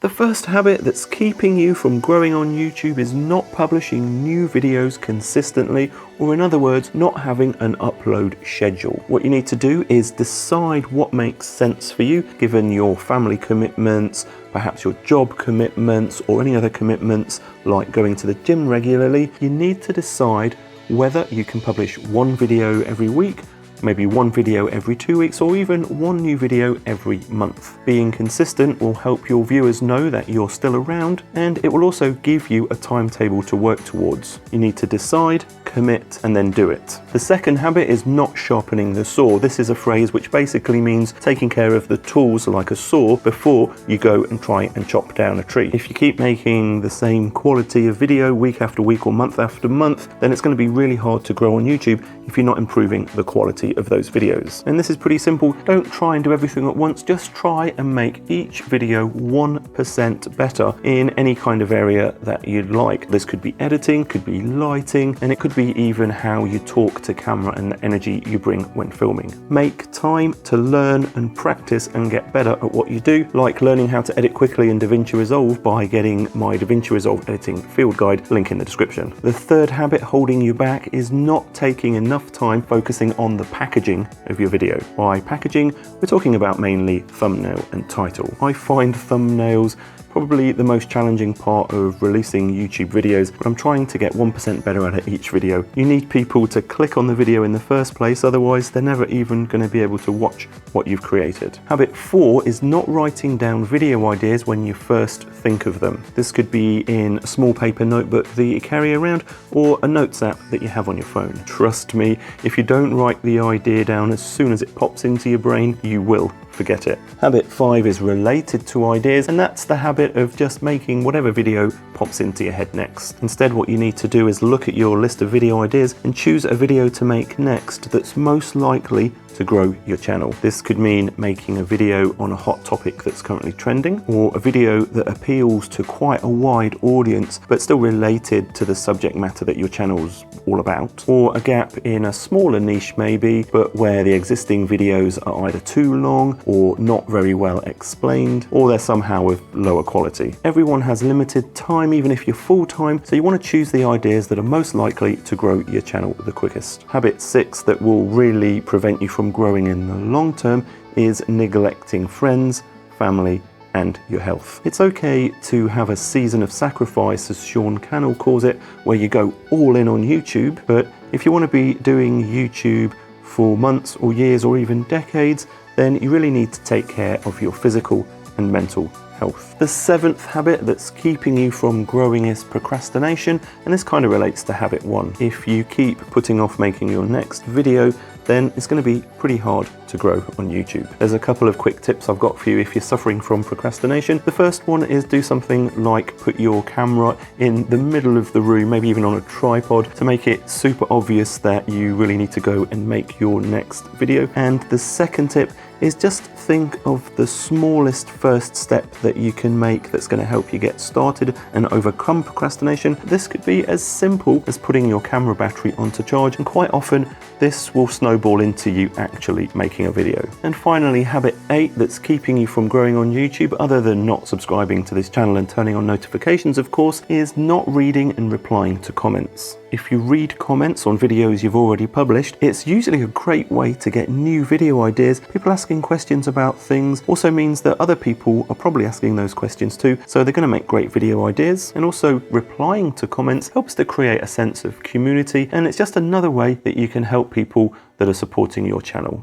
The first habit that's keeping you from growing on YouTube is not publishing new videos consistently, or in other words, not having an upload schedule. What you need to do is decide what makes sense for you, given your family commitments, perhaps your job commitments, or any other commitments like going to the gym regularly. You need to decide whether you can publish one video every week, maybe one video every 2 weeks, or even one new video every month. Being consistent will help your viewers know that you're still around, and it will also give you a timetable to work towards. You need to decide, commit, and then do it. The second habit is not sharpening the saw. This is a phrase which basically means taking care of the tools like a saw before you go and try and chop down a tree. If you keep making the same quality of video week after week or month after month, then it's going to be really hard to grow on YouTube if you're not improving the quality of those videos. And this is pretty simple. Don't try and do everything at once. Just try and make each video 1% better in any kind of area that you'd like. This could be editing, could be lighting, and it could be even how you talk to camera and the energy you bring when filming. Make time to learn and practice and get better at what you do, like learning how to edit quickly in DaVinci Resolve by getting my DaVinci Resolve editing field guide, link in the description. The third habit holding you back is not taking enough time focusing on the packaging of your video. By packaging, we're talking about mainly thumbnail and title. I find thumbnails probably the most challenging part of releasing YouTube videos, but I'm trying to get 1% better at it each video. You need people to click on the video in the first place, otherwise they're never even going to be able to watch what you've created. Habit 4 is not writing down video ideas when you first think of them. This could be in a small paper notebook that you carry around, or a notes app that you have on your phone. Trust me, if you don't write the idea down as soon as it pops into your brain, you will forget it. Habit 5 is related to ideas, and that's the habit of just making whatever video pops into your head next. Instead, what you need to do is look at your list of video ideas and choose a video to make next that's most likely to grow your channel. This could mean making a video on a hot topic that's currently trending, or a video that appeals to quite a wide audience but still related to the subject matter that your channel's all about, or a gap in a smaller niche maybe, but where the existing videos are either too long or not very well explained, or they're somehow of lower quality. Everyone has limited time, even if you're full-time, so you want to choose the ideas that are most likely to grow your channel the quickest. Habit 6 that will really prevent you from growing in the long term is neglecting friends, family, and your health. It's okay to have a season of sacrifice, as Sean Cannell calls it, where you go all in on YouTube, but if you want to be doing YouTube for months or years or even decades, then you really need to take care of your physical and mental health. The seventh habit that's keeping you from growing is procrastination, and this kind of relates to habit 1. If you keep putting off making your next video, then it's going to be pretty hard to grow on YouTube. There's a couple of quick tips I've got for you if you're suffering from procrastination. The first one is do something like put your camera in the middle of the room, maybe even on a tripod, to make it super obvious that you really need to go and make your next video. And the second tip is just think of the smallest first step that you can make that's going to help you get started and overcome procrastination. This could be as simple as putting your camera battery onto charge, and quite often this will snowball into you actually making a video. And finally, habit 8 that's keeping you from growing on YouTube, other than not subscribing to this channel and turning on notifications of course, is not reading and replying to comments. If you read comments on videos you've already published, it's usually a great way to get new video ideas. People asking questions about things also means that other people are probably asking those questions too, so they're going to make great video ideas. And also, replying to comments helps to create a sense of community, and it's just another way that you can help people that are supporting your channel.